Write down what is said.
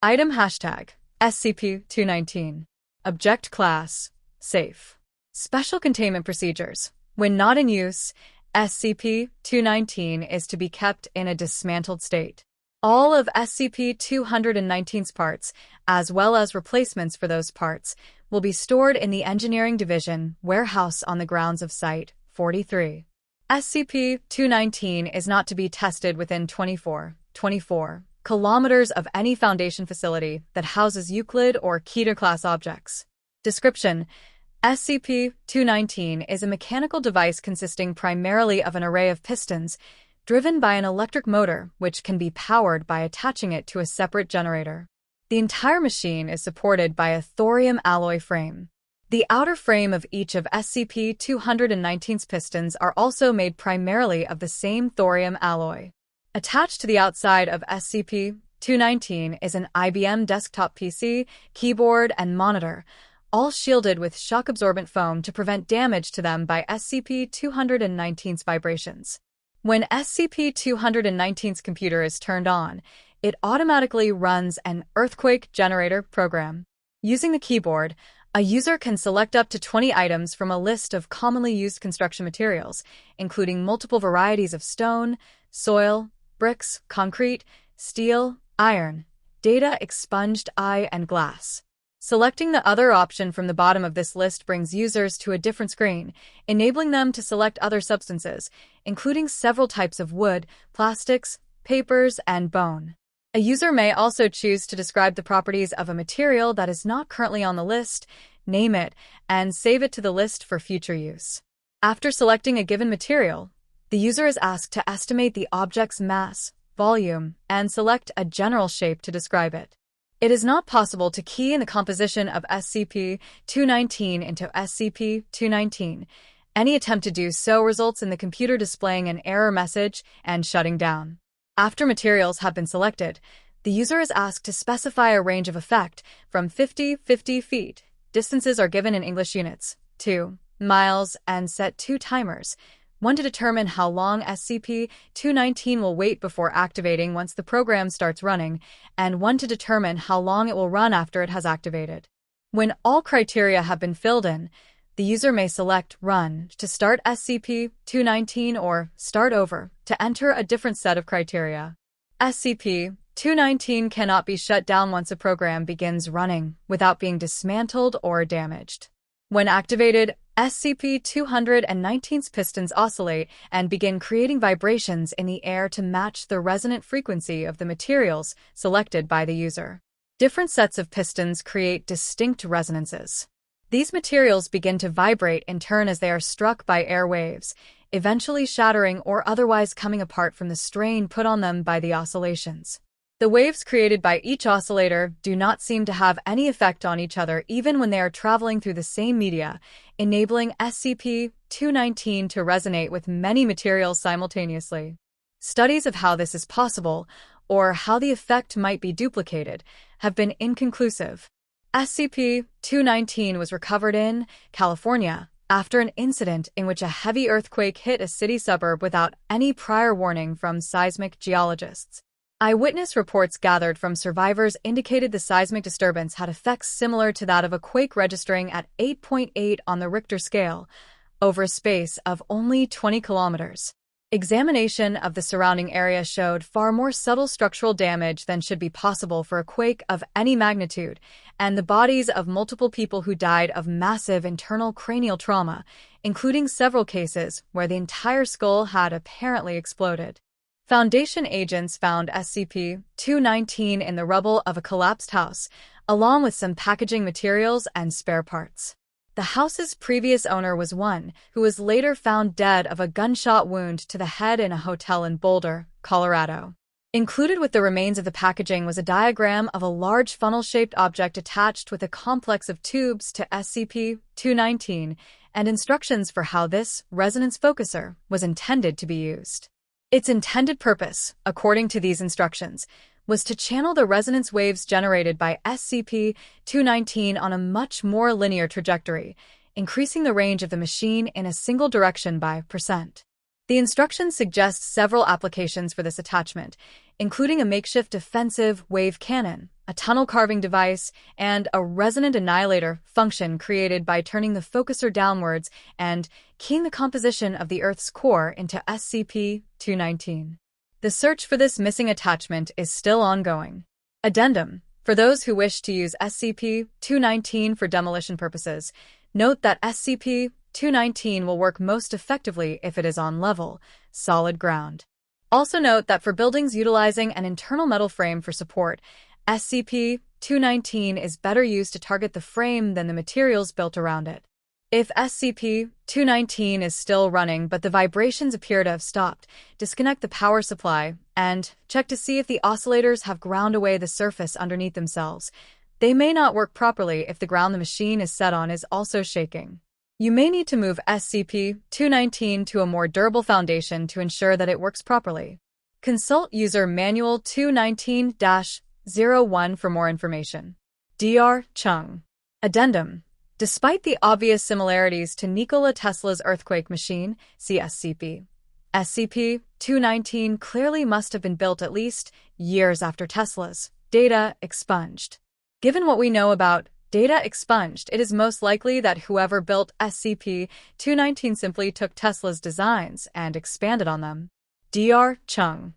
Item hashtag SCP-219. Object Class Safe. Special Containment Procedures. When not in use, SCP-219 is to be kept in a dismantled state. All of SCP-219's parts, as well as replacements for those parts, will be stored in the Engineering Division warehouse on the grounds of Site-43. SCP-219 is not to be tested within 24 kilometers of any Foundation facility that houses Euclid or Keter-class objects. Description: SCP-219 is a mechanical device consisting primarily of an array of pistons driven by an electric motor which can be powered by attaching it to a separate generator. The entire machine is supported by a thorium alloy frame. The outer frame of each of SCP-219's pistons are also made primarily of the same thorium alloy. Attached to the outside of SCP-219 is an IBM desktop PC, keyboard, and monitor, all shielded with shock-absorbent foam to prevent damage to them by SCP-219's vibrations. When SCP-219's computer is turned on, it automatically runs an earthquake generator program. Using the keyboard, a user can select up to 20 items from a list of commonly used construction materials, including multiple varieties of stone, soil, bricks, concrete, steel, iron, data expunged and glass. Selecting the other option from the bottom of this list brings users to a different screen, enabling them to select other substances, including several types of wood, plastics, papers, and bone. A user may also choose to describe the properties of a material that is not currently on the list, name it, and save it to the list for future use. After selecting a given material, the user is asked to estimate the object's mass, volume, and select a general shape to describe it. It is not possible to key in the composition of SCP-219 into SCP-219. Any attempt to do so results in the computer displaying an error message and shutting down. After materials have been selected, the user is asked to specify a range of effect from 50 feet. Distances are given in English units, 2 miles, and set 2 timers. 1 to determine how long SCP-219 will wait before activating once the program starts running, and 1 to determine how long it will run after it has activated. When all criteria have been filled in, the user may select Run to start SCP-219 or Start Over to enter a different set of criteria. SCP-219 cannot be shut down once a program begins running without being dismantled or damaged. When activated, SCP-219's pistons oscillate and begin creating vibrations in the air to match the resonant frequency of the materials selected by the user. Different sets of pistons create distinct resonances. These materials begin to vibrate in turn as they are struck by air waves, eventually shattering or otherwise coming apart from the strain put on them by the oscillations. The waves created by each oscillator do not seem to have any effect on each other even when they are traveling through the same media, enabling SCP-219 to resonate with many materials simultaneously. Studies of how this is possible, or how the effect might be duplicated, have been inconclusive. SCP-219 was recovered in California after an incident in which a heavy earthquake hit a city suburb without any prior warning from seismic geologists. Eyewitness reports gathered from survivors indicated the seismic disturbance had effects similar to that of a quake registering at 8.8 on the Richter scale, over a space of only 20 kilometers. Examination of the surrounding area showed far more subtle structural damage than should be possible for a quake of any magnitude, and the bodies of multiple people who died of massive internal cranial trauma, including several cases where the entire skull had apparently exploded. Foundation agents found SCP-219 in the rubble of a collapsed house, along with some packaging materials and spare parts. The house's previous owner was one who was later found dead of a gunshot wound to the head in a hotel in Boulder, Colorado. Included with the remains of the packaging was a diagram of a large funnel-shaped object attached with a complex of tubes to SCP-219 and instructions for how this resonance focuser was intended to be used. Its intended purpose, according to these instructions, was to channel the resonance waves generated by SCP-219 on a much more linear trajectory, increasing the range of the machine in a single direction by %. The instructions suggest several applications for this attachment, including a makeshift defensive wave cannon, a tunnel carving device, and a resonant annihilator function created by turning the focuser downwards and keying the composition of the Earth's core into SCP-219. The search for this missing attachment is still ongoing. Addendum: for those who wish to use SCP-219 for demolition purposes, note that SCP-219 will work most effectively if it is on level, solid ground. Also note that for buildings utilizing an internal metal frame for support, SCP-219 is better used to target the frame than the materials built around it. If SCP-219 is still running but the vibrations appear to have stopped, disconnect the power supply and check to see if the oscillators have ground away the surface underneath themselves. They may not work properly if the ground the machine is set on is also shaking. You may need to move SCP-219 to a more durable foundation to ensure that it works properly. Consult User Manual 219-01 for more information. Dr. Chung. Addendum: despite the obvious similarities to Nikola Tesla's earthquake machine, (SCP), SCP-219 clearly must have been built at least years after Tesla's data expunged. Given what we know about data expunged, it is most likely that whoever built SCP-219 simply took Tesla's designs and expanded on them. Dr. Chung.